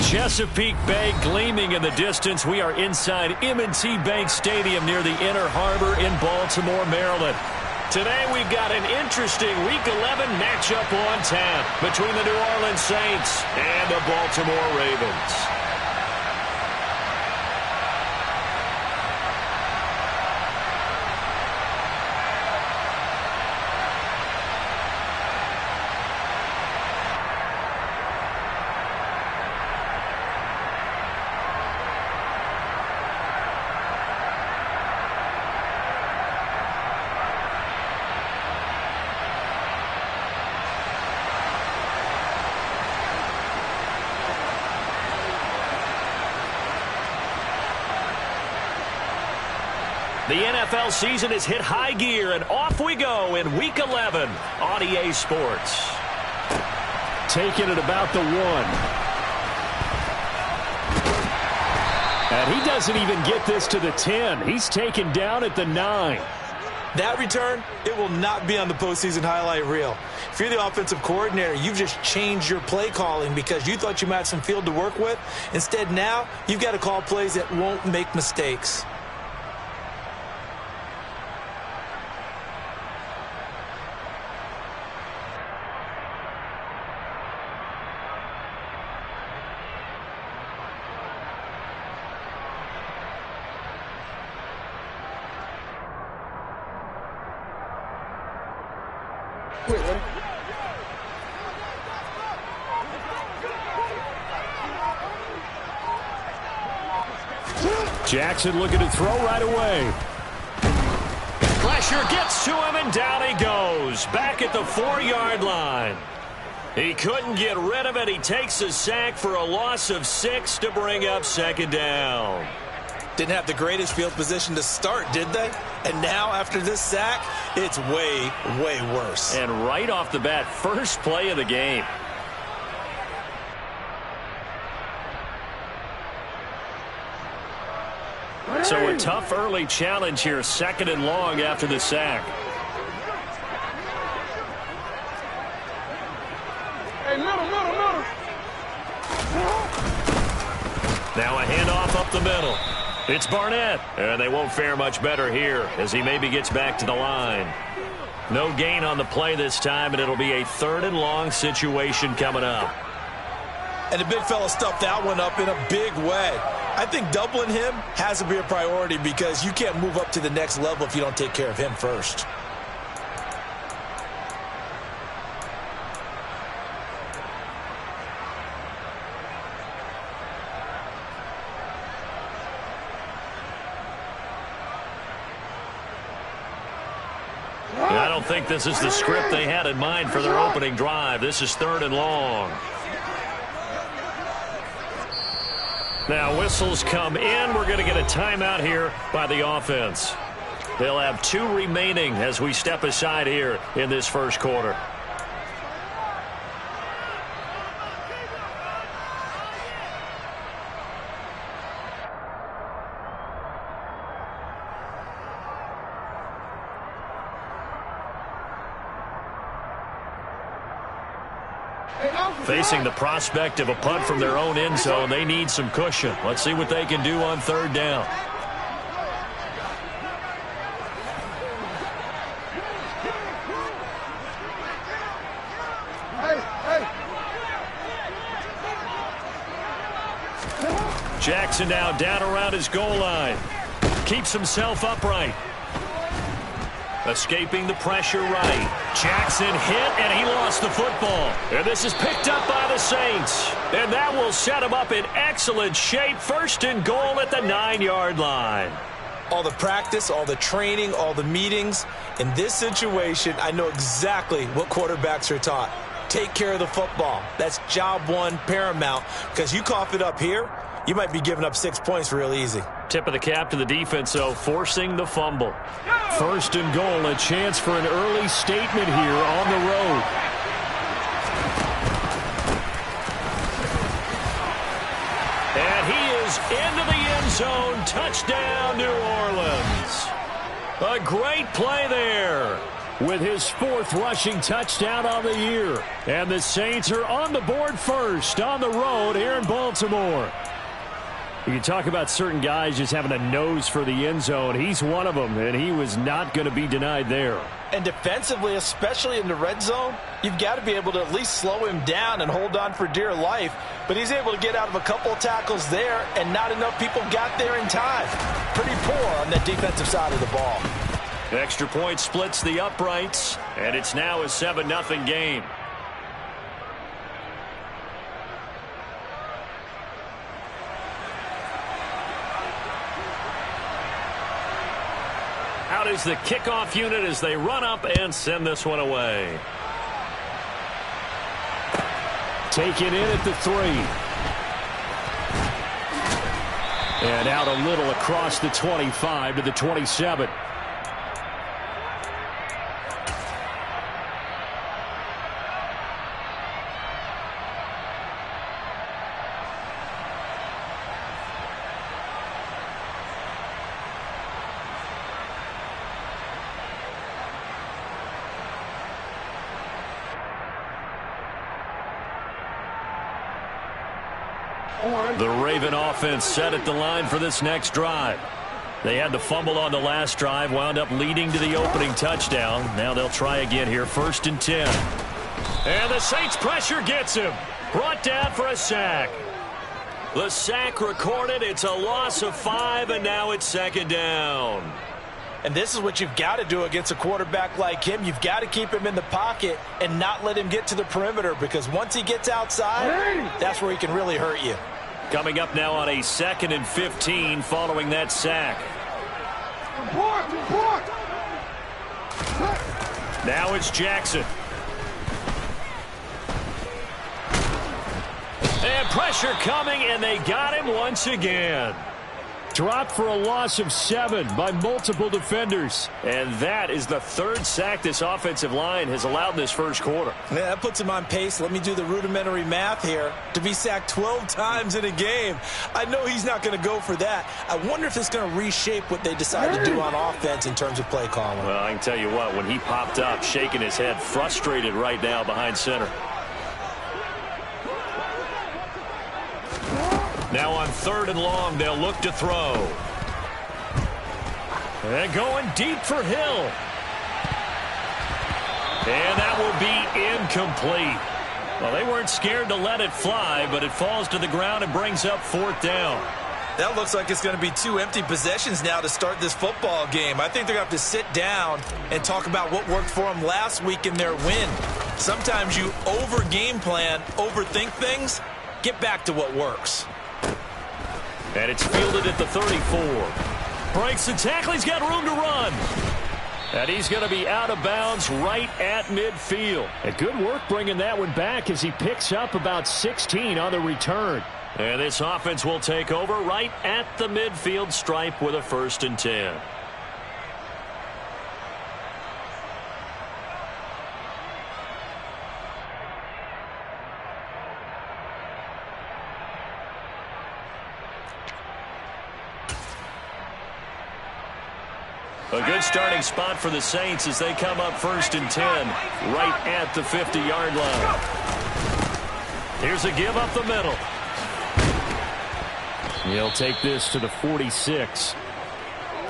Chesapeake Bay gleaming in the distance. We are inside M&T Bank Stadium near the Inner Harbor in Baltimore, Maryland. Today we've got an interesting Week 11 matchup on tap between the New Orleans Saints and the Baltimore Ravens. The NFL season has hit high gear, and off we go in Week 11 on EA Sports. Taking it about the 1. And he doesn't even get this to the 10. He's taken down at the 9. That return, it will not be on the postseason highlight reel. If you're the offensive coordinator, you've just changed your play calling because you thought you might have some field to work with. Instead, now you've got to call plays that won't make mistakes. Jackson looking to throw right away. Pressure gets to him, and down he goes. Back at the 4-yard line. He couldn't get rid of it. He takes a sack for a loss of 6 to bring up 2nd down. Didn't have the greatest field position to start, did they? And now, after this sack, it's way, way worse. And right off the bat, first play of the game. So a tough early challenge here, 2nd and long after the sack. Hey, middle. Now a handoff up the middle. It's Barnett, and they won't fare much better here as he maybe gets back to the line. No gain on the play this time, and it'll be a 3rd and long situation coming up. And the big fella stuffed that one up in a big way. I think doubling him has to be a priority because you can't move up to the next level if you don't take care of him first. I don't think this is the script they had in mind for their opening drive. This is 3rd and long. Now whistles come in. We're going to get a timeout here by the offense. They'll have 2 remaining as we step aside here in this first quarter. Facing the prospect of a punt from their own end zone, they need some cushion. Let's see what they can do on 3rd down. Jackson now down around his goal line. Keeps himself upright. Escaping the pressure right. Jackson hit, and he lost the football. And this is picked up by the Saints. And that will set him up in excellent shape. 1st and goal at the 9-yard line. All the practice, all the training, all the meetings. In this situation, I know exactly what quarterbacks are taught. Take care of the football. That's job 1 paramount. Because you cough it up here, you might be giving up 6 points real easy. Tip of the cap to the defense, though, forcing the fumble. 1st and goal, a chance for an early statement here on the road. And he is into the end zone. Touchdown, New Orleans. A great play there. with his 4th rushing touchdown on the year. And the Saints are on the board first on the road here in Baltimore. You can talk about certain guys just having a nose for the end zone. He's one of them, and he was not going to be denied there. And defensively, especially in the red zone, you've got to be able to at least slow him down and hold on for dear life. But he's able to get out of a couple of tackles there, and not enough people got there in time. Pretty poor on that defensive side of the ball. Extra point splits the uprights, and it's now a 7-0 game. Out is the kickoff unit as they run up and send this one away. Taken in at the 3. And out a little across the 25 to the 27. The Raven offense set at the line for this next drive. They had the fumble on the last drive, wound up leading to the opening touchdown. Now they'll try again here, 1st and 10. And the Saints pressure gets him. Brought down for a sack. The sack recorded. It's a loss of 5, and now it's 2nd down. And this is what you've got to do against a quarterback like him. You've got to keep him in the pocket and not let him get to the perimeter, because once he gets outside, that's where he can really hurt you. Coming up now on a 2nd and 15 following that sack. Now it's Jackson. And pressure coming, and they got him once again. Dropped for a loss of 7 by multiple defenders. And that is the 3rd sack this offensive line has allowed in this first quarter. Yeah, that puts him on pace. Let me do the rudimentary math here. To be sacked 12 times in a game, I know he's not going to go for that. I wonder if it's going to reshape what they decide to do on offense in terms of play calling. Well, I can tell you what, when he popped up, shaking his head, frustrated right now behind center. Now on 3rd and long, they'll look to throw. And going deep for Hill. And that will be incomplete. Well, they weren't scared to let it fly, but it falls to the ground and brings up 4th down. That looks like it's going to be 2 empty possessions now to start this football game. I think they're going to have to sit down and talk about what worked for them last week in their win. Sometimes you over-game plan, overthink things. Get back to what works. And it's fielded at the 34. Breaks the tackle. He's got room to run. And he's going to be out of bounds right at midfield. And good work bringing that one back as he picks up about 16 on the return. And this offense will take over right at the midfield stripe with a 1st and 10. A good starting spot for the Saints as they come up 1st and 10 right at the 50-yard line. Here's a give up the middle. He'll take this to the 46.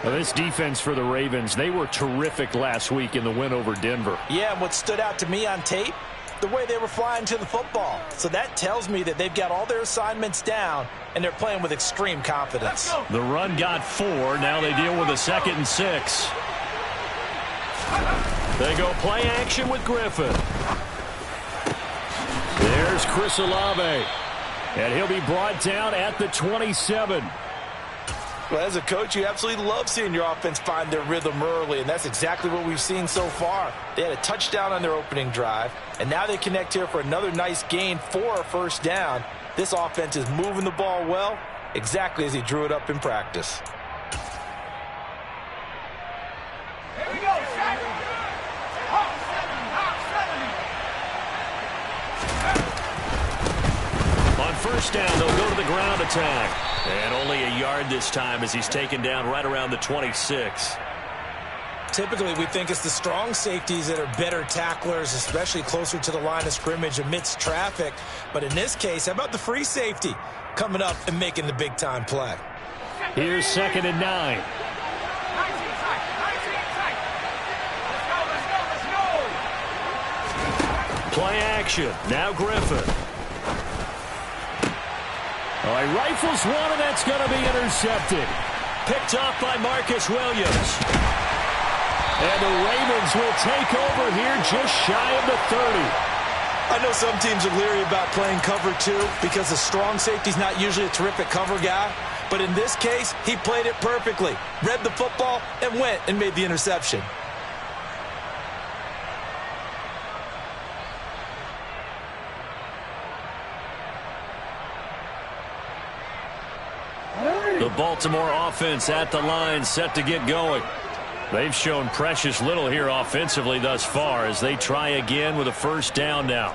Well, this defense for the Ravens, they were terrific last week in the win over Denver. Yeah, and what stood out to me on tape, the way they were flying to the football. So that tells me that they've got all their assignments down, and they're playing with extreme confidence. The run got 4. Now they deal with a 2nd and 6. They go play action with Griffin. There's Chris Olave. And he'll be brought down at the 27. Well, as a coach, you absolutely love seeing your offense find their rhythm early, and that's exactly what we've seen so far. They had a touchdown on their opening drive, and now they connect here for another nice gain for a 1st down. This offense is moving the ball well, exactly as he drew it up in practice. Here we go, set. On 1st down, they'll go to the ground attack. And only a yard this time as he's taken down right around the 26. Typically, we think it's the strong safeties that are better tacklers, especially closer to the line of scrimmage amidst traffic. But in this case, how about the free safety coming up and making the big-time play? Here's 2nd and 9. Play action. Now Griffin. All right, rifles one, and that's going to be intercepted. Picked off by Marcus Williams. And the Ravens will take over here just shy of the 30. I know some teams are leery about playing cover 2 because the strong safety's not usually a terrific cover guy. But in this case, he played it perfectly. Read the football and went and made the interception. The Baltimore offense at the line, set to get going. They've shown precious little here offensively thus far as they try again with a first down now.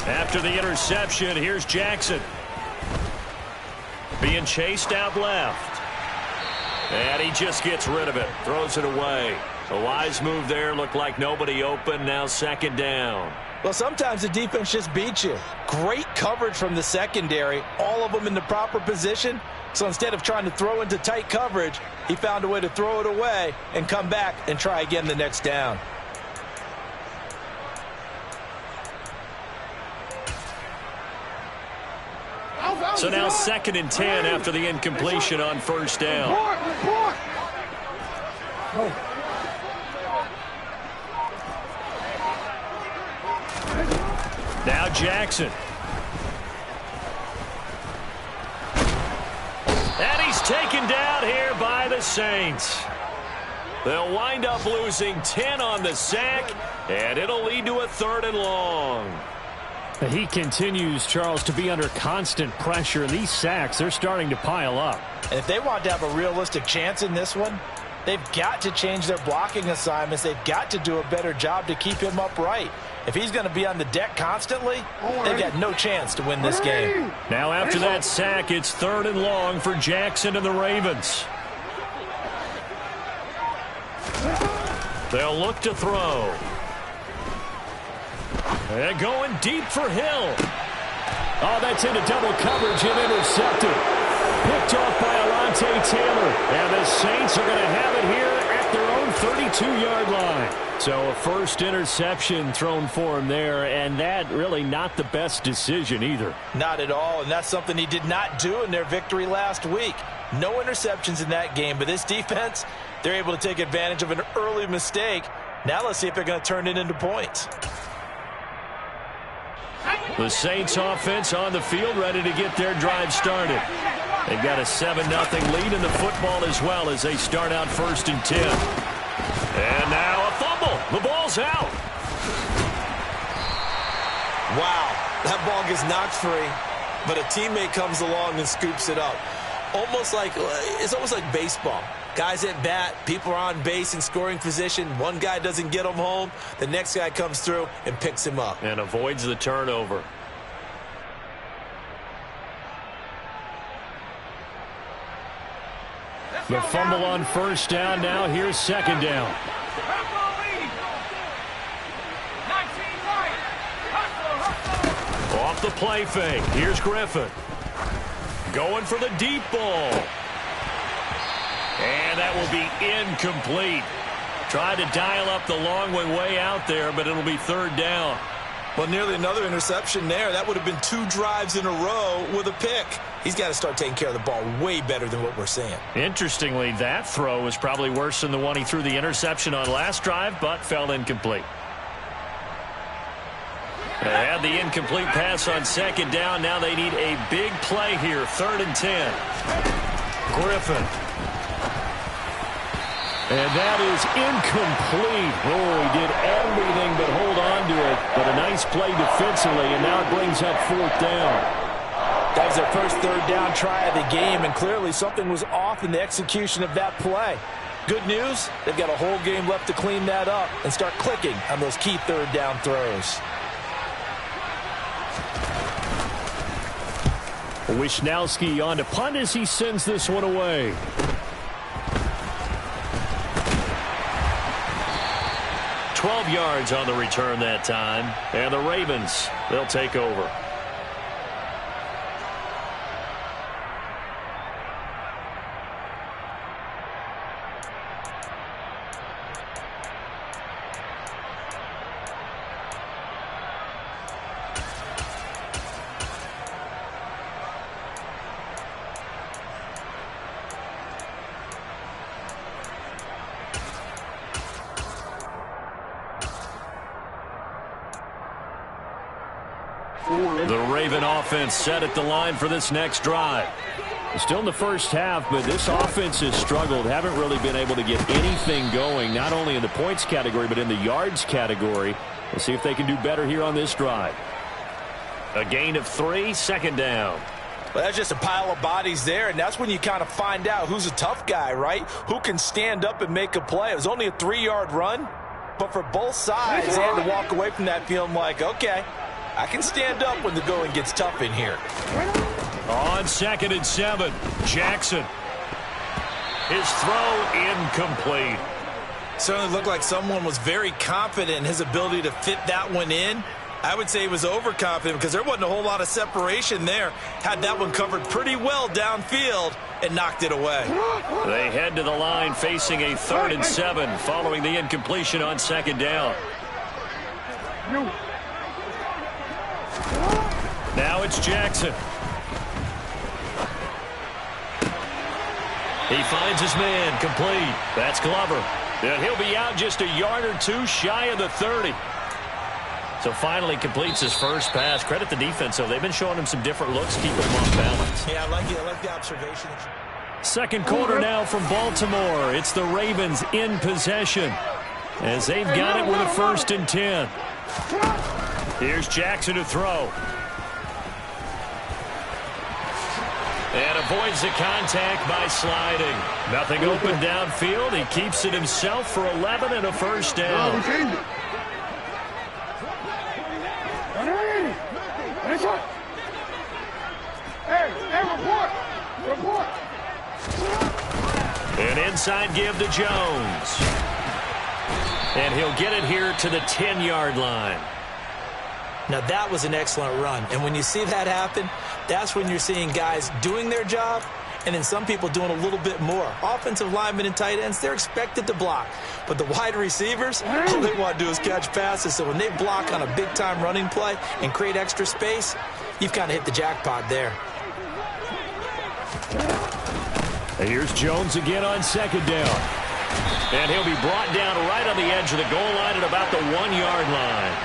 After the interception, here's Jackson. Being chased out left. And he just gets rid of it. Throws it away. A wise move there. Looked like nobody open. Now 2nd down. Well, sometimes the defense just beats you. Great coverage from the secondary. All of them in the proper position. So instead of trying to throw into tight coverage, he found a way to throw it away and come back and try again the next down. So now 2nd and 10 after the incompletion on first down. Now Jackson. And he's taken down here by the Saints. They'll wind up losing 10 on the sack, and it'll lead to a 3rd and long. He continues, Charles, to be under constant pressure, and these sacks, they're starting to pile up. And if they want to have a realistic chance in this one, they've got to change their blocking assignments. They've got to do a better job to keep him upright. If he's going to be on the deck constantly, they've got no chance to win this game. Now after that sack, it's 3rd and long for Jackson and the Ravens. They'll look to throw. And going deep for Hill. Oh, that's into double coverage and intercepted. Picked off by Alontae Taylor. And the Saints are going to have it here at their own 32-yard line. So a first interception thrown for him there, and that really not the best decision either. Not at all, and that's something he did not do in their victory last week. No interceptions in that game, but this defense, they're able to take advantage of an early mistake. Now let's see if they're going to turn it into points. The Saints offense on the field, ready to get their drive started. They've got a 7-0 lead in the football as well as they start out 1st and 10. And now a fumble. The ball's out. Wow, that ball gets knocked free, but a teammate comes along and scoops it up. It's almost like baseball. Guys at bat, people are on base in scoring position. One guy doesn't get him home. The next guy comes through and picks him up. And avoids the turnover. The fumble on first down. Now here's 2nd down. Off the play fake. Here's Griffin. Going for the deep ball. And that will be incomplete. Tried to dial up the long way out there, but it'll be 3rd down. Well, nearly another interception there. That would have been 2 drives in a row with a pick. He's got to start taking care of the ball way better than what we're seeing. Interestingly, that throw was probably worse than the one he threw the interception on last drive, but fell incomplete. They had the incomplete pass on 2nd down. Now they need a big play here. 3rd and 10. Griffin. And that is incomplete. Oh, he did everything but hold on to it. But a nice play defensively, and now it brings up 4th down. That was their first 3rd down try of the game, and clearly something was off in the execution of that play. Good news, they've got a whole game left to clean that up and start clicking on those key 3rd down throws. Wisnowski on to punt as he sends this one away. "12 yards on the return that time, and the Ravens, they'll take over. The Raven offense set at the line for this next drive. Still in the first half, but this offense has struggled. Haven't really been able to get anything going, not only in the points category, but in the yards category. We'll see if they can do better here on this drive. A gain of 3, second down. Well, that's just a pile of bodies there, and that's when you kind of find out who's a tough guy, right? Who can stand up and make a play. It was only a 3-yard run, but for both sides, they had to walk away from that feeling like, okay, I can stand up when the going gets tough in here. On 2nd and 7, Jackson. His throw incomplete. Certainly looked like someone was very confident in his ability to fit that one in. I would say he was overconfident because there wasn't a whole lot of separation there. Had that one covered pretty well downfield and knocked it away. They head to the line facing a 3rd and 7 following the incompletion on 2nd down. Now it's Jackson. He finds his man, complete. That's Glover. And he'll be out just a yard or two shy of the 30. So finally completes his first pass. Credit the defense, though. They've been showing him some different looks, keeping him off balance. Yeah, I like it. I like the observation. Second quarter now from Baltimore. It's the Ravens in possession as they've got it with a 1st and 10. Here's Jackson to throw. And avoids the contact by sliding. Nothing open downfield. He keeps it himself for 11 and a 1st down. Report. An inside give to Jones. And he'll get it here to the 10-yard line. Now, that was an excellent run. And when you see that happen, that's when you're seeing guys doing their job and then some people doing a little bit more. Offensive linemen and tight ends, they're expected to block. But the wide receivers, all they want to do is catch passes. So when they block on a big-time running play and create extra space, you've kind of hit the jackpot there. And here's Jones again on 2nd down. And he'll be brought down right on the edge of the goal line at about the 1-yard line.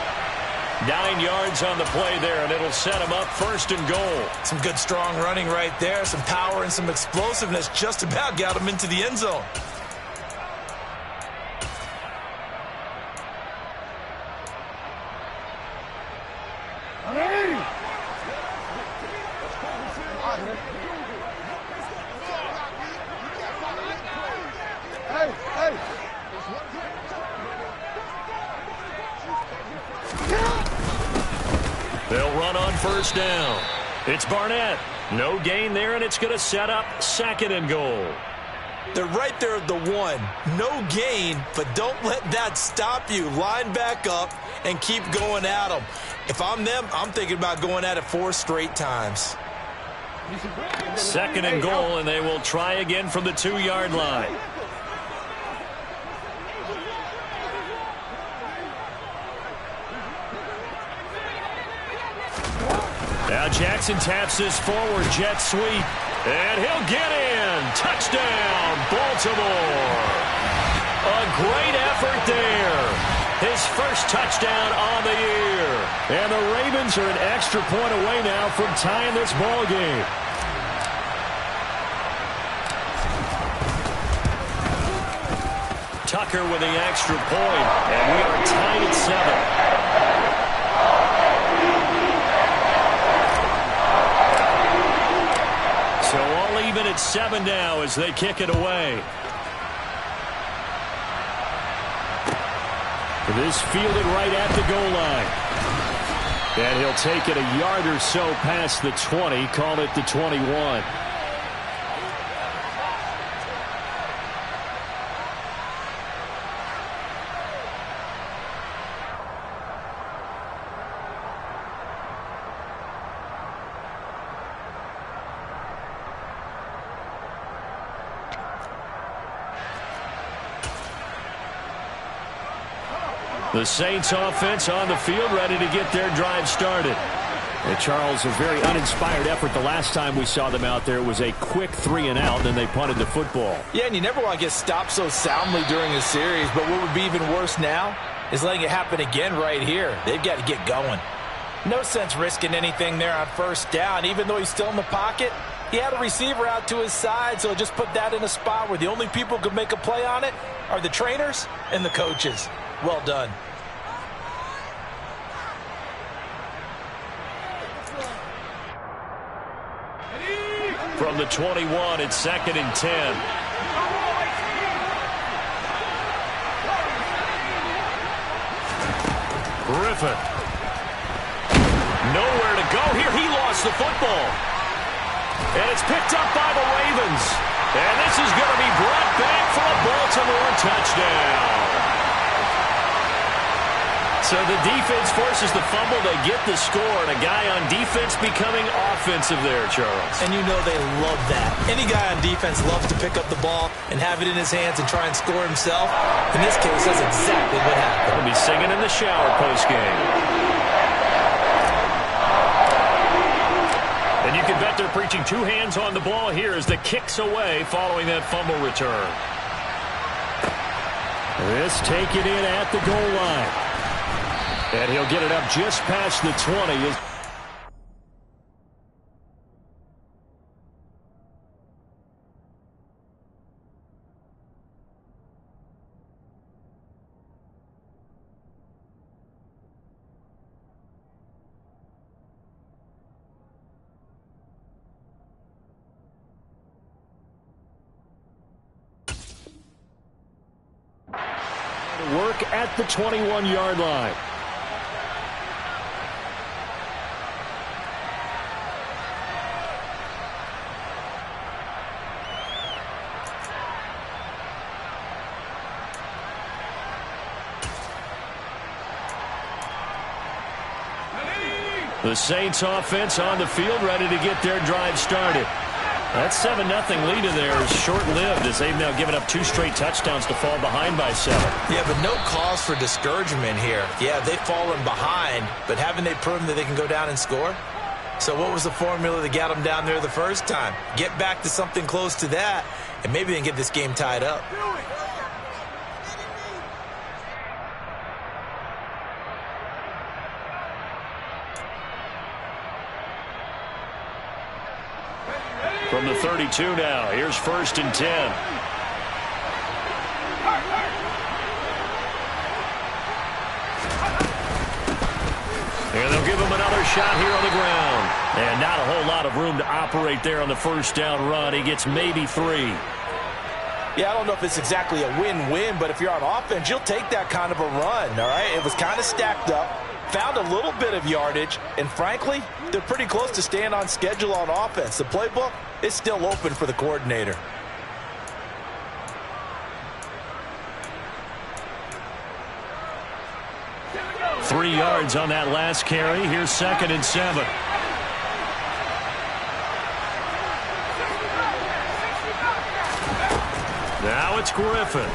9 yards on the play there, and it'll set him up 1st and goal. Some good, strong running right there. Some power and some explosiveness just about got him into the end zone. They'll run on 1st down. It's Barnett. No gain there, and it's going to set up 2nd and goal. They're right there at the 1. No gain, but don't let that stop you. Line back up and keep going at them. If I'm them, I'm thinking about going at it 4 straight times. 2nd and goal, and they will try again from the 2-yard line. Now Jackson taps this forward jet sweep, and he'll get in. Touchdown, Baltimore. A great effort there. His first touchdown on the year. And the Ravens are an extra point away now from tying this ball game. Tucker with the extra point, and we are tied at 7. So all even at 7 now as they kick it away. This fielded right at the goal line. And he'll take it a yard or so past the 20, call it the 21. The Saints offense on the field, ready to get their drive started. And Charles, a very uninspired effort the last time we saw them out there. It was a quick 3-and-out, and then they punted the football. Yeah, and you never want to get stopped so soundly during a series, but what would be even worse now is letting it happen again right here. They've got to get going. No sense risking anything there on first down. Even though he's still in the pocket, he had a receiver out to his side, so just put that in a spot where the only people who could make a play on it are the trainers and the coaches. Well done. From the 21, it's 2nd and 10. Griffin. Nowhere to go here. He lost the football. And it's picked up by the Ravens. And this is going to be brought back for a Baltimore touchdown. So the defense forces the fumble. They get the score, and a guy on defense becoming offensive there, Charles. And you know they love that. Any guy on defense loves to pick up the ball and have it in his hands and try and score himself. In this case, that's exactly what happened. He'll be singing in the shower post-game. And you can bet they're preaching two hands on the ball here as the kick's away following that fumble return. This taken in at the goal line. And he'll get it up just past the 20. Work at the 21-yard line. The Saints offense on the field, ready to get their drive started. That 7-0 lead in there is short-lived as they've now given up 2 straight touchdowns to fall behind by 7. Yeah, but no cause for discouragement here. Yeah, they've fallen behind, but haven't they proven that they can go down and score? So what was the formula that got them down there the first time? Get back to something close to that, and maybe they can get this game tied up. From the 32 now, here's 1st and 10. And they'll give him another shot here on the ground. And not a whole lot of room to operate there on the first down run. He gets maybe 3. Yeah, I don't know if it's exactly a win-win, but if you're on offense, you'll take that kind of a run, all right? It was kind of stacked up, found a little bit of yardage, and frankly, they're pretty close to staying on schedule on offense. The playbook is still open for the coordinator. Three yards on that last carry. Here's 2nd and 7. Now it's Griffin.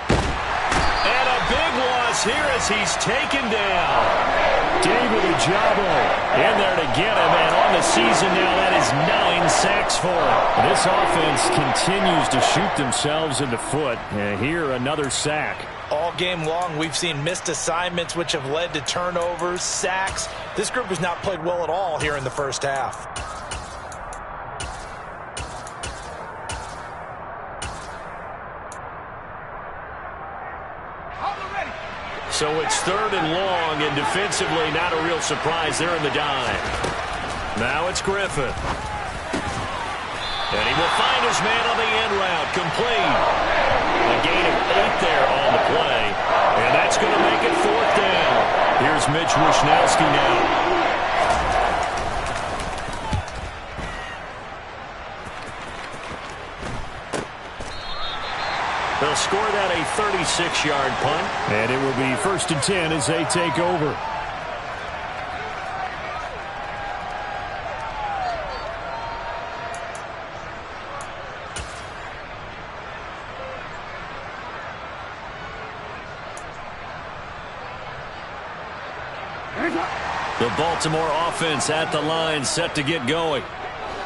And a big loss here as he's taken down. David Ojabo in there to get him, and on the season now, that is 9 sacks for him. This offense continues to shoot themselves in the foot, and here another sack. All game long, we've seen missed assignments which have led to turnovers, sacks. This group has not played well at all here in the first half. So it's 3rd and long, and defensively not a real surprise there in the dime. Now it's Griffin. And he will find his man on the end route, complete. A gain of 8 there on the play, and that's going to make it 4th down. Here's Mitch Wishnowski now. They'll score that a 36-yard punt. And it will be 1st and 10 as they take over. The Baltimore offense at the line, set to get going.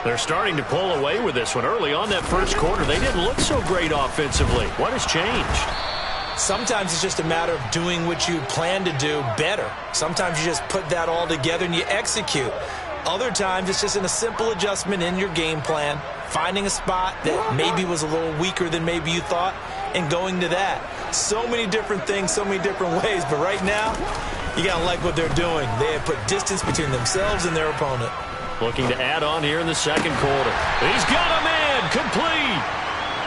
They're starting to pull away with this one. Early on that first quarter, they didn't look so great offensively. What has changed? Sometimes it's just a matter of doing what you plan to do better. Sometimes you just put that all together and you execute. Other times it's just in a simple adjustment in your game plan, finding a spot that maybe was a little weaker than maybe you thought, and going to that. So many different things, so many different ways, but right now, you got to like what they're doing. They have put distance between themselves and their opponent. Looking to add on here in the second quarter. He's got a man, complete.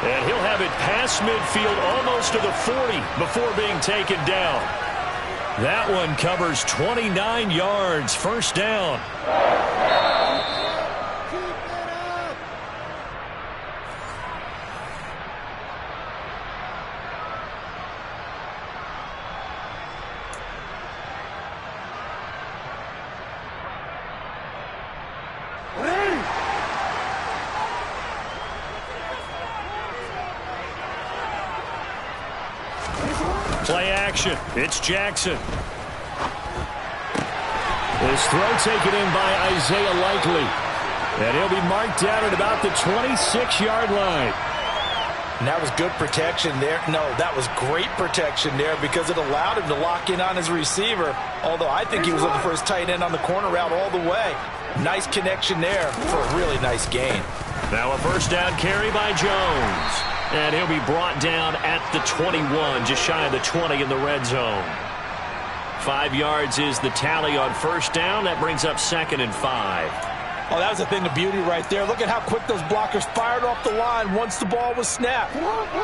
And he'll have it past midfield almost to the 40 before being taken down. That one covers 29 yards, first down. Play action. It's Jackson. His throw taken in by Isaiah Likely. And he'll be marked down at about the 26-yard line. And that was good protection there. No, that was great protection there because it allowed him to lock in on his receiver. Although I think he was looking for his tight end on the corner route all the way. Nice connection there for a really nice gain. Now a first down carry by Jones. And he'll be brought down at the 21, just shy of the 20 in the red zone. 5 yards is the tally on first down. That brings up 2nd and 5. Oh, that was a thing of beauty right there. Look at how quick those blockers fired off the line once the ball was snapped.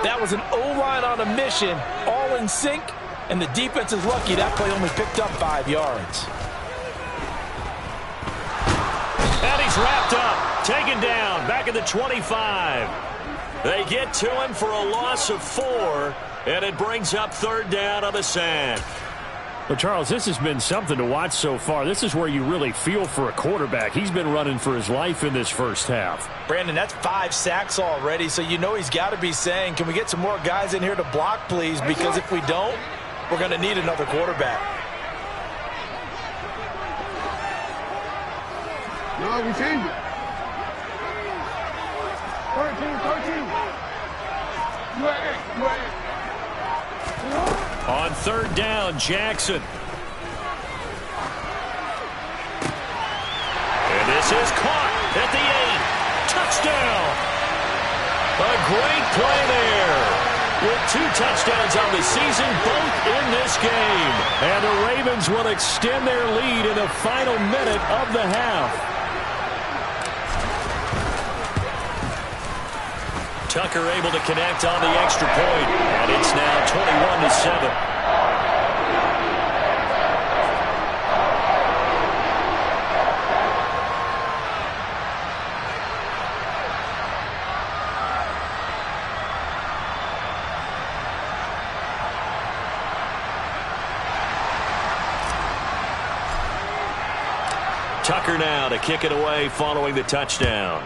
That was an O-line on a mission, all in sync, and the defense is lucky that play only picked up 5 yards. And he's wrapped up, taken down, back at the 25. They get to him for a loss of 4, and it brings up 3rd down on the sand. Well, Charles, this has been something to watch so far. This is where you really feel for a quarterback. He's been running for his life in this first half. Brandon, that's 5 sacks already, so you know he's got to be saying, can we get some more guys in here to block, please? Because if we don't, we're going to need another quarterback. No, we changed it. 13. On 3rd down, Jackson. And this is caught at the 8. Touchdown. A great play there. With 2 touchdowns on the season, both in this game. And the Ravens will extend their lead in the final minute of the half. Tucker able to connect on the extra point, and it's now 21-7. Tucker now to kick it away following the touchdown.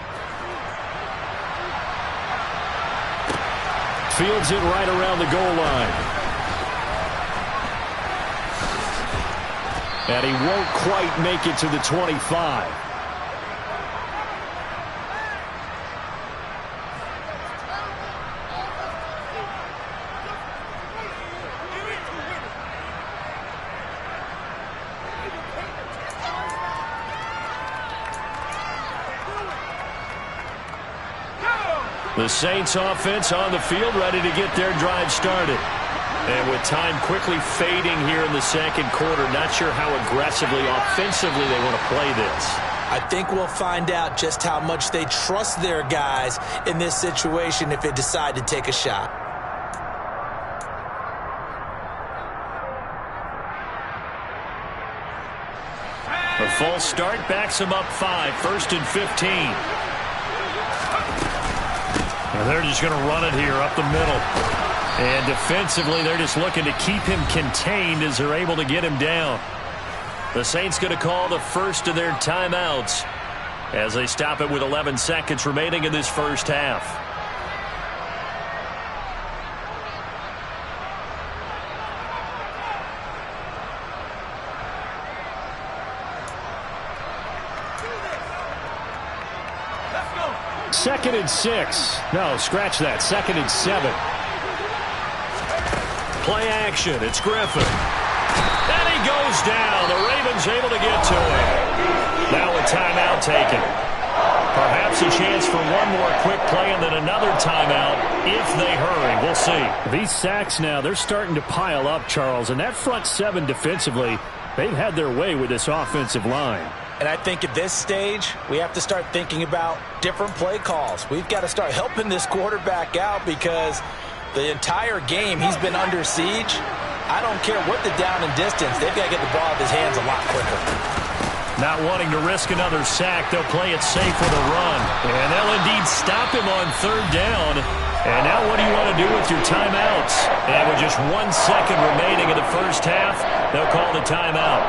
Fields it right around the goal line. And he won't quite make it to the 25. The Saints offense on the field, ready to get their drive started. And with time quickly fading here in the second quarter, not sure how aggressively, offensively they want to play this. I think we'll find out just how much they trust their guys in this situation if they decide to take a shot. false start backs them up 5, 1st and 15. And they're just going to run it here up the middle. And defensively, they're just looking to keep him contained as they're able to get him down. The Saints going to call the first of their timeouts as they stop it with 11 seconds remaining in this first half. Second and 6. No, scratch that. 2nd and 7. Play action. It's Griffin. And he goes down. The Ravens able to get to him. Now a timeout taken. Perhaps a chance for one more quick play and then another timeout if they hurry. We'll see. These sacks now, they're starting to pile up, Charles. And that front 7 defensively, they've had their way with this offensive line. And I think at this stage, we have to start thinking about different play calls. We've got to start helping this quarterback out because the entire game he's been under siege. I don't care what the down and distance. They've got to get the ball out of his hands a lot quicker. Not wanting to risk another sack, they'll play it safe with a run. And they'll indeed stop him on 3rd down. And now what do you want to do with your timeouts? And with just 1 second remaining in the first half, they'll call the timeout.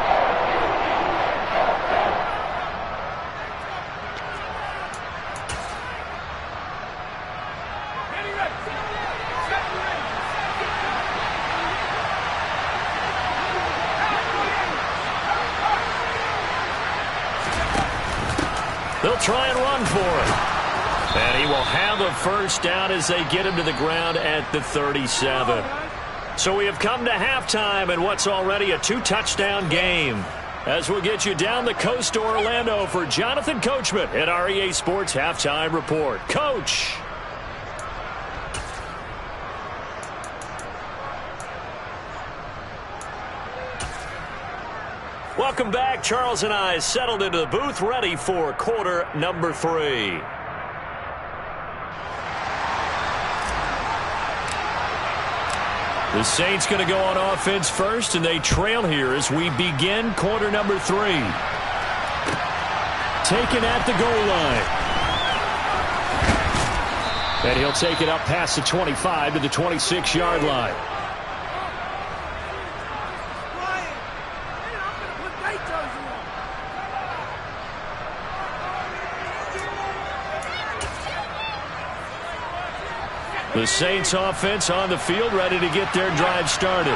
They'll try and run for it. And he will have a first down as they get him to the ground at the 37. So we have come to halftime in what's already a 2-touchdown game. As we'll get you down the coast to Orlando for Jonathan Coachman at our EA Sports Halftime Report. Coach. Welcome back. Charles and I settled into the booth ready for quarter number 3. The Saints going to go on offense first, and they trail here as we begin quarter number 3. Taken at the goal line. And he'll take it up past the 25 to the 26-yard line. The Saints offense on the field ready to get their drive started.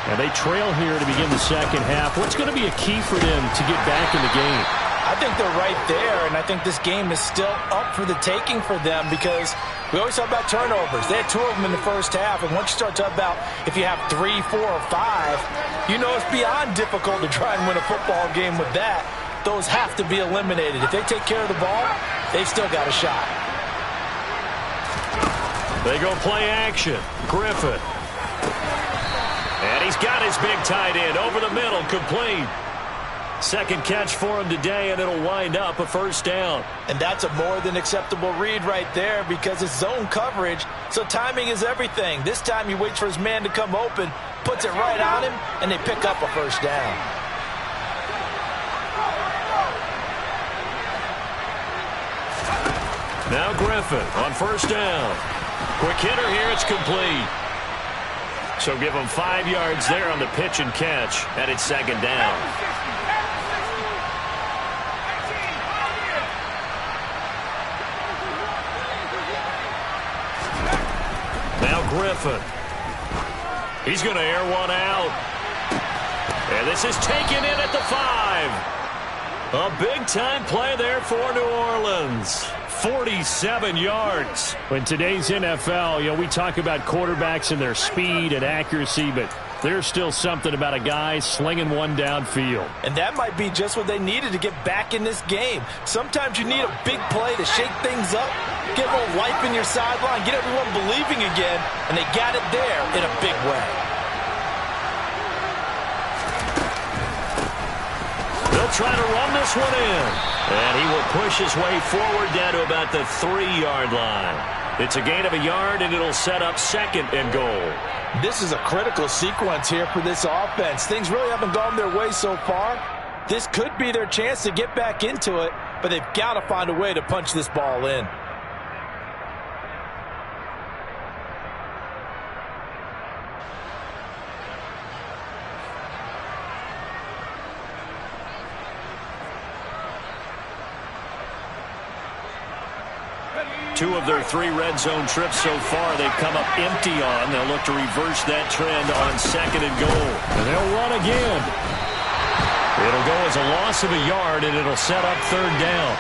And they trail here to begin the second half. What's going to be a key for them to get back in the game? I think they're right there, and I think this game is still up for the taking for them because we always talk about turnovers. They had 2 of them in the first half, and once you start talking about if you have 3, 4, or 5, you know it's beyond difficult to try and win a football game with that. Those have to be eliminated. If they take care of the ball, they've still got a shot. They go play action. Griffin. And he's got his big tight end over the middle, complete. Second catch for him today, and it'll wind up a first down. And that's a more than acceptable read right there because it's zone coverage, so timing is everything. This time he waits for his man to come open, puts it right on him, and they pick up a first down. Now Griffin on first down. Quick hitter here, it's complete. So give him 5 yards there on the pitch and catch, and it's second down. Now Griffin. He's going to air one out. And this is taken in at the 5. A big-time play there for New Orleans. 47 yards. In today's NFL, we talk about quarterbacks and their speed and accuracy, but there's still something about a guy slinging one downfield. And that might be just what they needed to get back in this game. Sometimes you need a big play to shake things up, get a little life in your sideline, get everyone believing again, and they got it there in a big way. They'll try to run this one in. And he will push his way forward down to about the 3-yard line. It's a gain of a yard, and it'll set up second and goal. This is a critical sequence here for this offense. Things really haven't gone their way so far. This could be their chance to get back into it, but they've got to find a way to punch this ball in. Two of their 3 red zone trips so far they've come up empty on. They'll look to reverse that trend on 2nd and goal. And they'll run again. It'll go as a loss of a yard, and it'll set up 3rd down.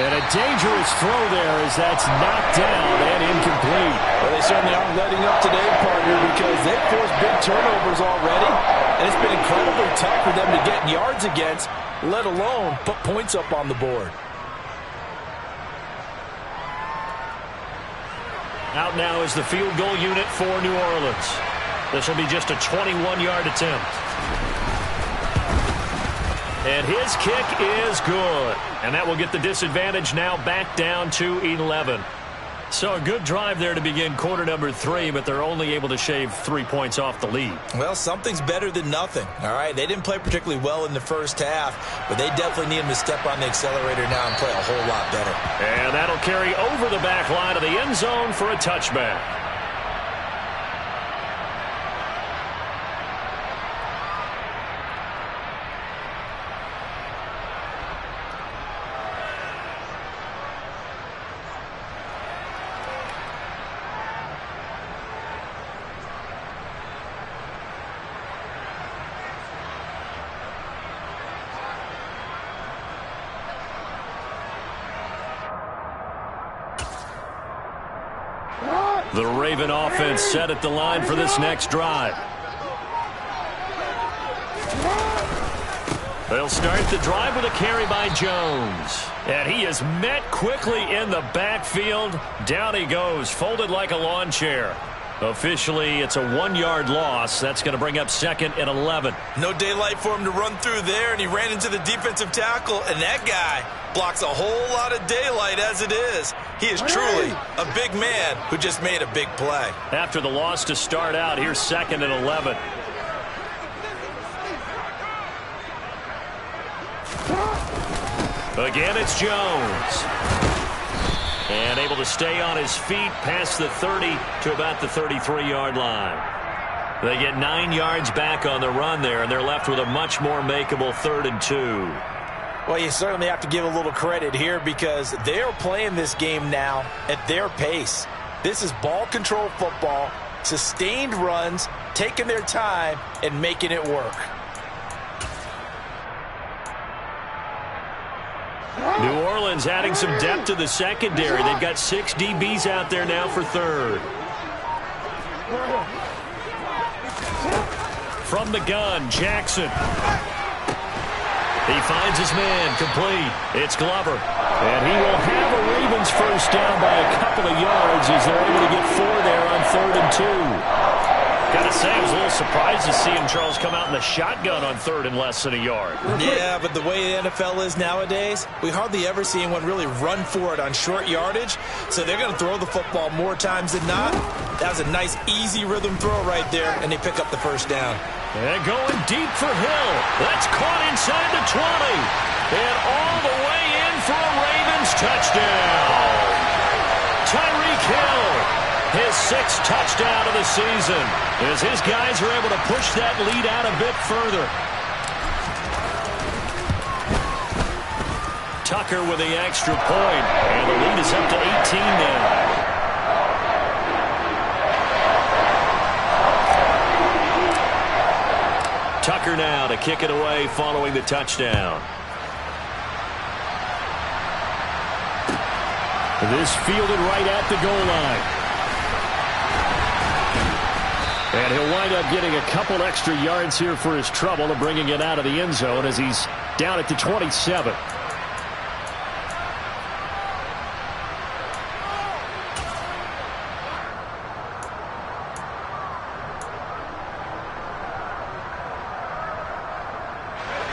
And a dangerous throw there as that's knocked down and incomplete. Well, they certainly aren't letting up today, partner, because they've forced big turnovers already. And it's been incredibly tough for them to get yards against, let alone put points up on the board. Out now is the field goal unit for New Orleans. This will be just a 21-yard attempt. And his kick is good. And that will get the disadvantage now back down to 11. So a good drive there to begin quarter number 3, but they're only able to shave 3 points off the lead. Well, something's better than nothing, all right? They didn't play particularly well in the first half, but they definitely need them to step on the accelerator now and play a whole lot better. And that'll carry over the back line of the end zone for a touchback. The Raven offense set at the line for this next drive. They'll start the drive with a carry by Jones. And he is met quickly in the backfield. Down he goes, folded like a lawn chair. Officially, it's a 1-yard loss. That's going to bring up 2nd and 11. No daylight for him to run through there, and he ran into the defensive tackle, and that guy blocks a whole lot of daylight as it is. He is truly a big man who just made a big play. After the loss to start out, here's 2nd and 11. Again, it's Jones. And able to stay on his feet past the 30 to about the 33-yard line. They get 9 yards back on the run there, and they're left with a much more makeable 3rd and 2. Well, you certainly have to give a little credit here because they're playing this game now at their pace. This is ball control football, sustained runs, taking their time, and making it work. New Orleans adding some depth to the secondary. They've got 6 DBs out there now for 3rd. From the gun, Jackson. He finds his man, complete. It's Glover. And he will have a Ravens first down by a couple of yards as they're able to get 4 there on 3rd and 2. Gotta say, I was a little surprised to see him, Charles, come out in the shotgun on 3rd and less than a yard. Yeah, but the way the NFL is nowadays, we hardly ever see anyone really run for it on short yardage. So they're going to throw the football more times than not. That was a nice, easy rhythm throw right there, and they pick up the first down. And going deep for Hill. That's caught inside the 20. And all the way in for a Ravens touchdown. Tyreek Hill, his 6th touchdown of the season, as his guys are able to push that lead out a bit further. Tucker with the extra point, and the lead is up to 18 now. Tucker now to kick it away following the touchdown. This fielded right at the goal line. And he'll wind up getting a couple extra yards here for his trouble of bringing it out of the end zone as he's down at the 27.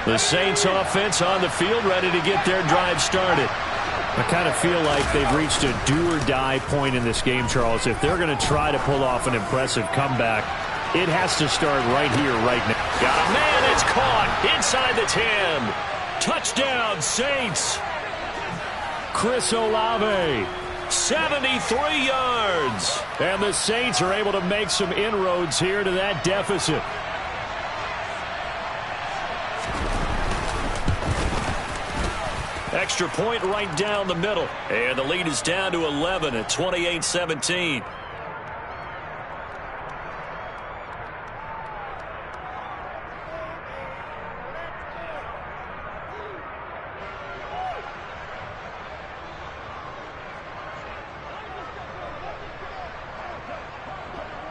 The Saints offense on the field ready to get their drive started. I kind of feel like they've reached a do-or-die point in this game, Charles. If they're going to try to pull off an impressive comeback, it has to start right here, right now. Got a man, it's caught inside the 10. Touchdown, Saints. Chris Olave, 73 yards. and the Saints are able to make some inroads here to that deficit. Extra point right down the middle. And the lead is down to 11 at 28-17.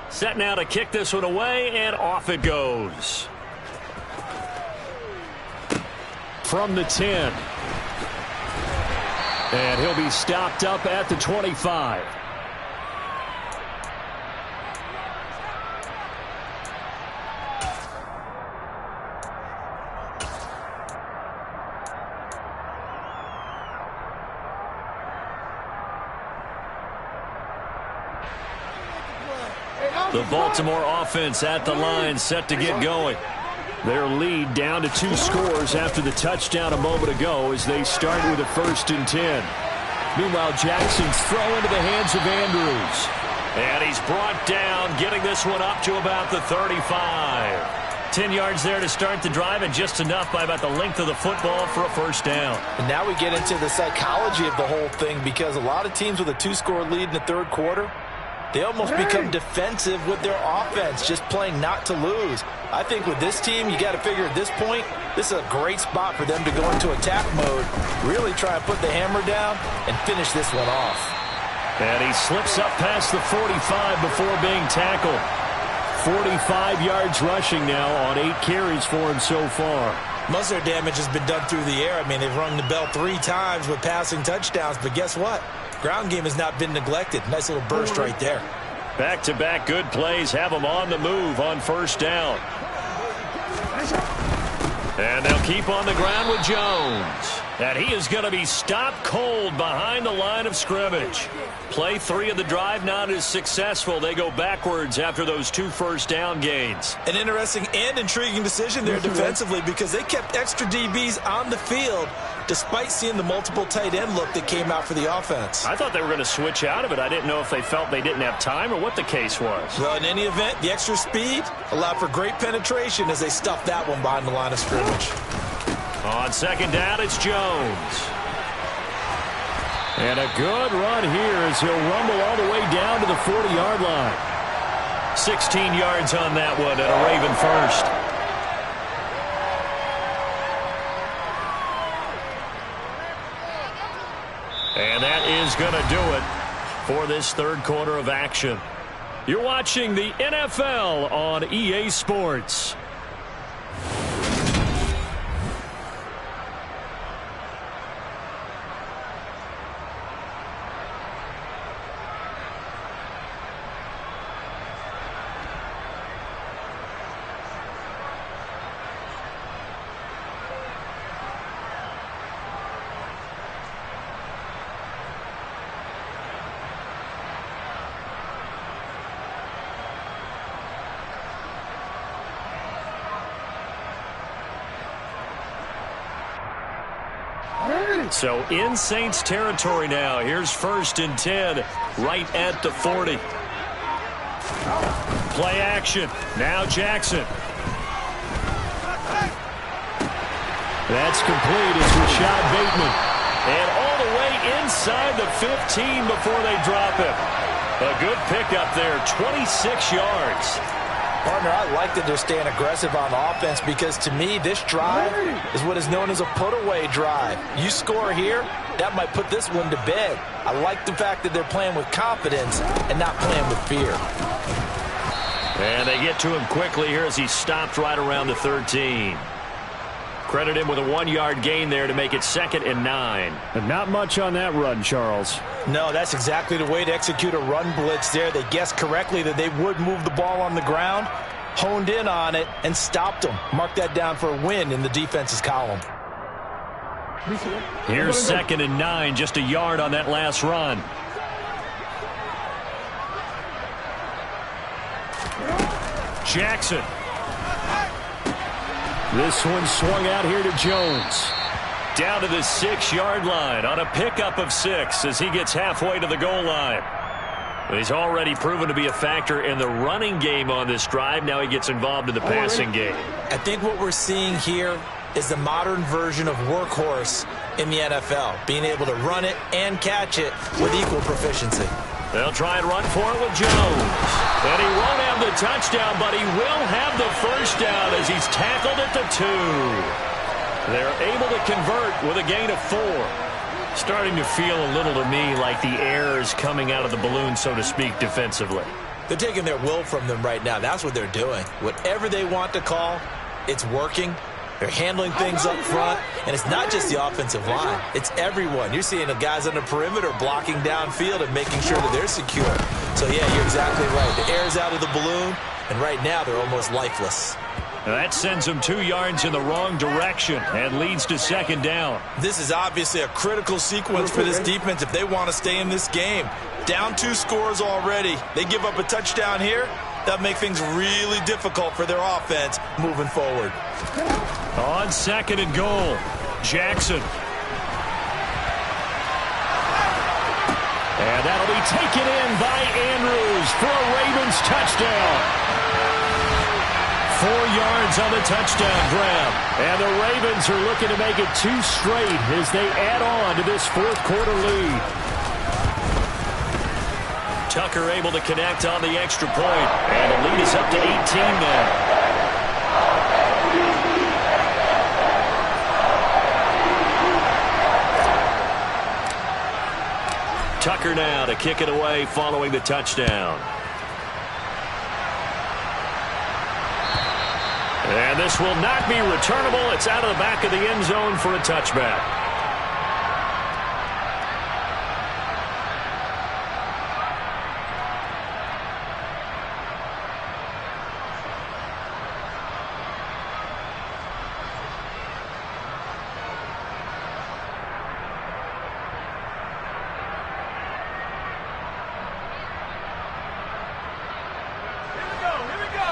Set now to kick this one away, and off it goes. From the 10. And he'll be stopped up at the 25. The Baltimore offense at the line, set to get going. Their lead down to 2 scores after the touchdown a moment ago as they start with a 1st and 10. Meanwhile, Jackson's throw into the hands of Andrews. And he's brought down, getting this one up to about the 35. 10 yards there to start the drive, and just enough by about the length of the football for a 1st down. And now we get into the psychology of the whole thing, because a lot of teams with a 2-score lead in the 3rd quarter, they almost become defensive with their offense, just playing not to lose. I think with this team, you got to figure at this point, this is a great spot for them to go into attack mode, really try and put the hammer down and finish this one off. And he slips up past the 45 before being tackled. 45 yards rushing now on 8 carries for him so far. Most of their damage has been done through the air. I mean, they've rung the bell 3 times with passing touchdowns, but guess what? Ground game has not been neglected. Nice little burst right there. Back-to-back good plays have them on the move on 1st down. And they'll keep on the ground with Jones. And he is going to be stopped cold behind the line of scrimmage. Play 3 of the drive not as successful. They go backwards after those 2 1st down gains. An interesting and intriguing decision there defensively, because they kept extra DBs on the field despite seeing the multiple tight end look that came out for the offense. I thought they were going to switch out of it. I didn't know if they felt they didn't have time or what the case was. Well, in any event, the extra speed allowed for great penetration as they stuffed that one behind the line of scrimmage. On 2nd down, it's Jones. And a good run here as he'll rumble all the way down to the 40-yard line. 16 yards on that one and a Raven 1st. And that is going to do it for this 3rd quarter of action. You're watching the NFL on EA Sports. So in Saints territory now. Here's 1st and 10 right at the 40. Play action. Now Jackson. That's complete. It's Rashad Bateman. And all the way inside the 15 before they drop him. A good pickup there. 26 yards. Partner, I like that they're staying aggressive on offense, because to me, this drive is what is known as a put-away drive. You score here, that might put this one to bed. I like the fact that they're playing with confidence and not playing with fear. And they get to him quickly here as he stopped right around the 13. Credit him with a 1-yard gain there to make it 2nd and 9. And not much on that run, Charles. No, that's exactly the way to execute a run blitz there. They guessed correctly that they would move the ball on the ground, honed in on it, and stopped them. Mark that down for a win in the defense's column. Here's 2nd and 9, just a yard on that last run. Jackson. This one swung out here to Jones. Down to the 6-yard line on a pickup of 6 as he gets halfway to the goal line. He's already proven to be a factor in the running game on this drive. Now he gets involved in the passing game. I think what we're seeing here is the modern version of workhorse in the NFL, being able to run it and catch it with equal proficiency. They'll try and run for it with Jones. And he won't have the touchdown, but he will have the first down as he's tackled at the 2. They're able to convert with a gain of 4. Starting to feel a little to me like the air is coming out of the balloon, so to speak, defensively. They're taking their will from them right now. That's what they're doing. Whatever they want to call, it's working. They're handling things up front, and it's not just the offensive line. It's everyone. You're seeing the guys on the perimeter blocking downfield and making sure that they're secure. So, yeah, you're exactly right. The air's out of the balloon, and right now they're almost lifeless. Now that sends them 2 yards in the wrong direction and leads to 2nd down. This is obviously a critical sequence for this defense if they want to stay in this game. Down 2 scores already. They give up a touchdown here. That'll make things really difficult for their offense moving forward. On 2nd and goal, Jackson. And that'll be taken in by Andrews for a Ravens touchdown. 4 yards on the touchdown grab. And the Ravens are looking to make it 2 straight as they add on to this 4th quarter lead. Tucker able to connect on the extra point. And the lead is up to 18 now. Tucker now to kick it away following the touchdown. And this will not be returnable. It's out of the back of the end zone for a touchback.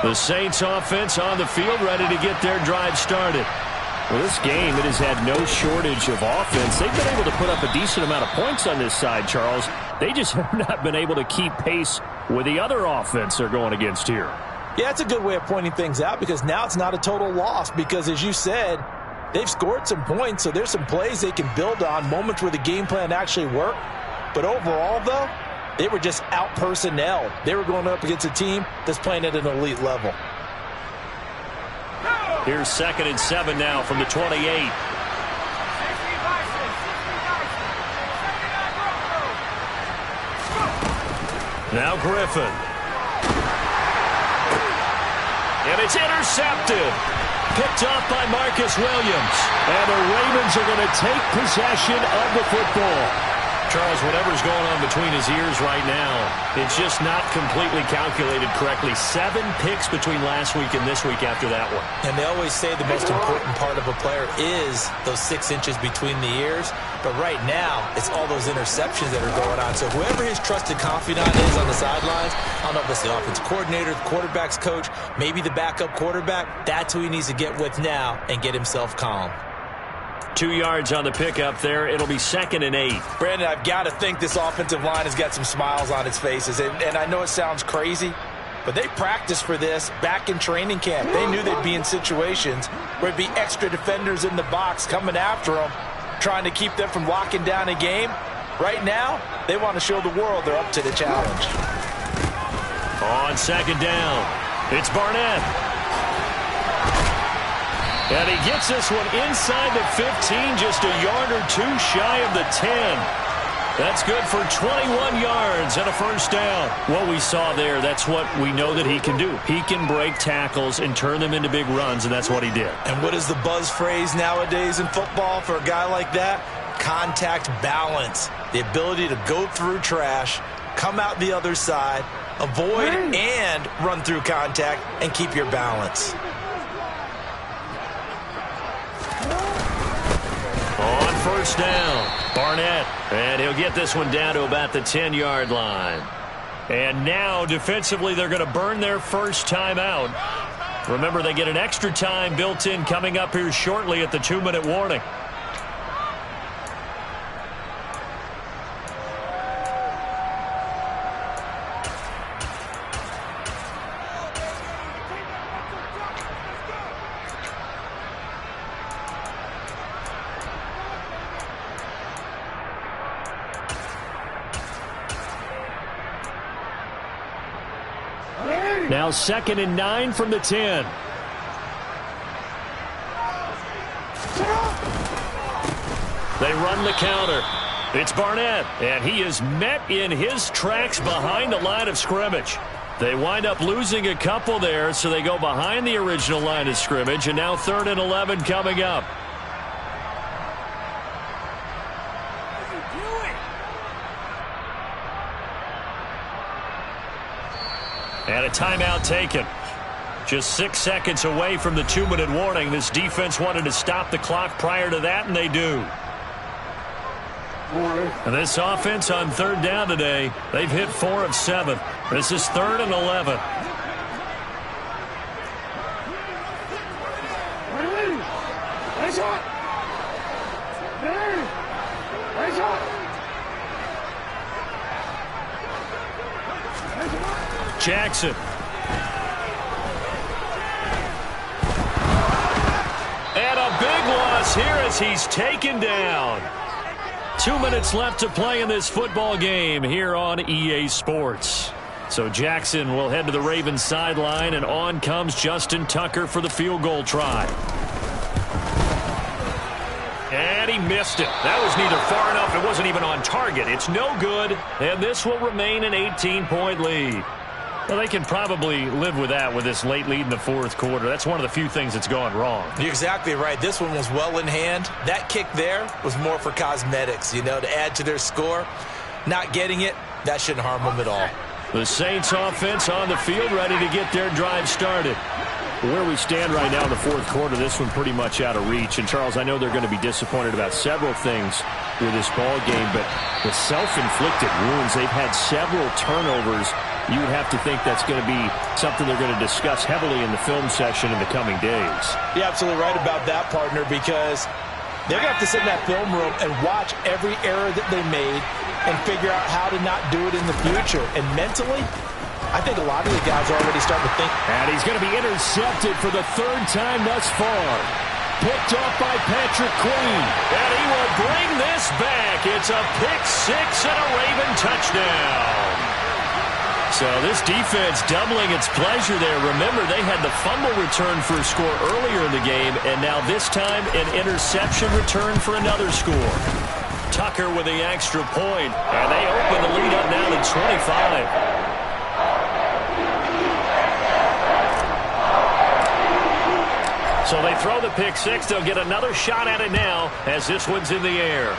The Saints offense on the field ready to get their drive started. Well, this game, it has had no shortage of offense. They've been able to put up a decent amount of points on this side, Charles. They just have not been able to keep pace with the other offense they're going against here. Yeah, it's a good way of pointing things out because now it's not a total loss because, as you said, they've scored some points, so there's some plays they can build on, moments where the game plan actually worked. But overall, though, they were just out-personnel. They were going up against a team that's playing at an elite level. Here's 2nd and 7 now from the 28. Now Griffin. And it's intercepted. Picked off by Marcus Williams. And the Ravens are going to take possession of the football. Charles, whatever's going on between his ears right now, it's just not completely calculated correctly. 7 picks between last week and this week after that one. And they always say the most important part of a player is those 6 inches between the ears. But right now, it's all those interceptions that are going on. So whoever his trusted confidant is on the sidelines, I don't know if it's the offensive coordinator, the quarterback's coach, maybe the backup quarterback, that's who he needs to get with now and get himself calm. 2 yards on the pickup there. It'll be 2nd and 8. Brandon, I've got to think this offensive line has got some smiles on its faces. And I know it sounds crazy, but they practiced for this back in training camp. They knew they'd be in situations where there'd be extra defenders in the box coming after them, trying to keep them from locking down a game. Right now, they want to show the world they're up to the challenge. On 2nd down, it's Barnett. And he gets this one inside the 15, just a yard or 2 shy of the 10. That's good for 21 yards and a first down. What we saw there, that's what we know that he can do. He can break tackles and turn them into big runs, and that's what he did. And what is the buzz phrase nowadays in football for a guy like that? Contact balance. The ability to go through trash, come out the other side, avoid and run through contact, and keep your balance. On first down. Barnett, and he'll get this one down to about the 10-yard line. And now, defensively, they're going to burn their first timeout. Remember, they get an extra time built in coming up here shortly at the 2-minute warning. Now 2nd and 9 from the 10. They run the counter. It's Barnett, and he is met in his tracks behind the line of scrimmage. They wind up losing a couple there, so they go behind the original line of scrimmage, and now 3rd and 11 coming up. And a timeout taken. Just 6 seconds away from the 2-minute warning. This defense wanted to stop the clock prior to that, and they do. And this offense on 3rd down today, they've hit 4 of 7. This is 3rd and 11. Jackson. And a big loss here as he's taken down. 2 minutes left to play in this football game here on EA Sports. So Jackson will head to the Ravens sideline, and on comes Justin Tucker for the field goal try. And he missed it. That was neither far enough. It wasn't even on target. It's no good, and this will remain an 18-point lead. Well, they can probably live with that with this late lead in the 4th quarter. That's one of the few things that's gone wrong. You're exactly right. This one was well in hand. That kick there was more for cosmetics, to add to their score. Not getting it, that shouldn't harm them at all. The Saints offense on the field ready to get their drive started. Where we stand right now in the 4th quarter, this one pretty much out of reach. And, Charles, I know they're going to be disappointed about several things with this ball game, but the self-inflicted wounds, they've had several turnovers. You would have to think that's going to be something they're going to discuss heavily in the film session in the coming days. You're absolutely right about that, partner, because they're going to have to sit in that film room and watch every error that they made and figure out how to not do it in the future. And mentally, I think a lot of the guys are already starting to think. And he's going to be intercepted for the 3rd time thus far. Picked off by Patrick Queen. And he will bring this back. It's a pick-6 and a Raven touchdown. So this defense doubling its pleasure there. Remember, they had the fumble return for a score earlier in the game, and now this time an interception return for another score. Tucker with the extra point, and they open the lead up now to 25. So they throw the pick-6. They'll get another shot at it now as this one's in the air.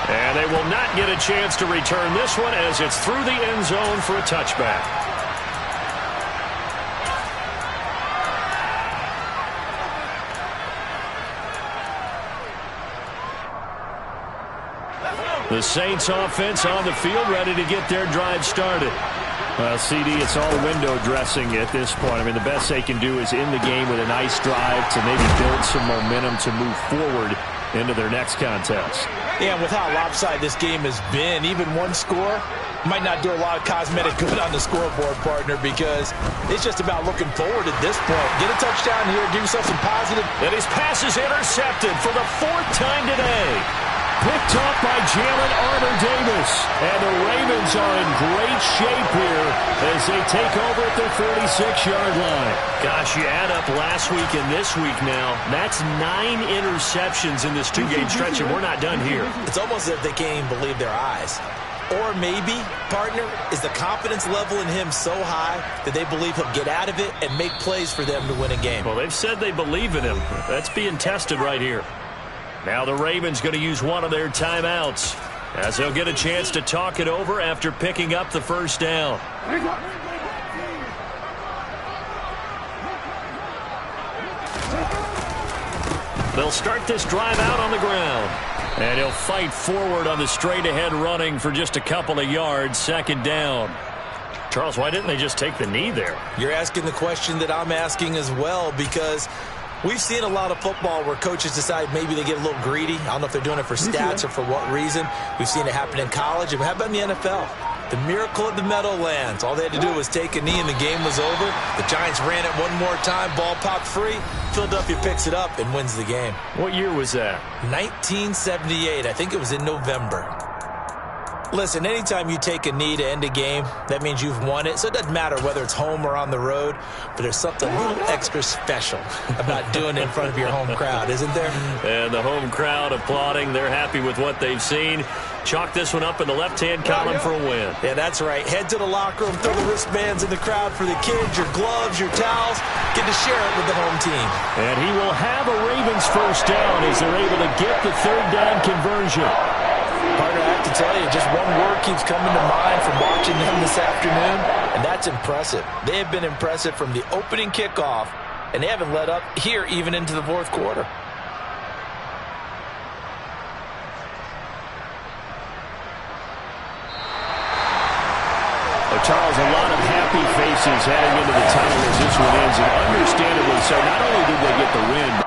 And they will not get a chance to return this one as it's through the end zone for a touchback. The Saints offense on the field ready to get their drive started. Well, CD, it's all window dressing at this point. I mean, the best they can do is in the game with a nice drive to maybe build some momentum to move forward into their next contest. Yeah, and with how lopsided this game has been, even one score might not do a lot of cosmetic good on the scoreboard, partner, because it's just about looking forward at this point. Get a touchdown here, give yourself some positive. And his pass is intercepted for the 4th time today. Picked off by Jalen Armour-Davis. And the Ravens are in great shape here as they take over at their 46-yard line. Gosh, you add up last week and this week now, that's 9 interceptions in this 2-game stretch, and we're not done here. It's almost as if they can't even believe their eyes. Or maybe, partner, is the confidence level in him so high that they believe he'll get out of it and make plays for them to win a game. Well, they've said they believe in him. That's being tested right here. Now the Ravens going to use one of their timeouts as they'll get a chance to talk it over after picking up the first down. They'll start this drive out on the ground. And he'll fight forward on the straight-ahead running for just a couple of yards, second down. Charles, why didn't they just take the knee there? You're asking the question that I'm asking as well, because we've seen a lot of football where coaches decide maybe they get a little greedy. I don't know if they're doing it for stats or for what reason. We've seen it happen in college. And how about in the NFL? The miracle of the Meadowlands. All they had to do was take a knee and the game was over. The Giants ran it one more time. Ball popped free. Philadelphia picks it up and wins the game. What year was that? 1978. I think it was in November. Listen, anytime you take a knee to end a game, that means you've won it. So it doesn't matter whether it's home or on the road, but there's something a little extra special about doing it in front of your home crowd, isn't there? And the home crowd applauding. They're happy with what they've seen. Chalk this one up in the left-hand column for a win. Yeah, that's right. Head to the locker room, throw the wristbands in the crowd for the kids, your gloves, your towels. Get to share it with the home team. And he will have a Ravens first down as they're able to get the third down conversion. Partner, I have to tell you, just one word keeps coming to mind from watching them this afternoon, and that's impressive. They have been impressive from the opening kickoff, and they haven't let up here even into the fourth quarter. Charles, a lot of happy faces heading into the tunnel as this one ends, and understandably so. Not only did they get the win,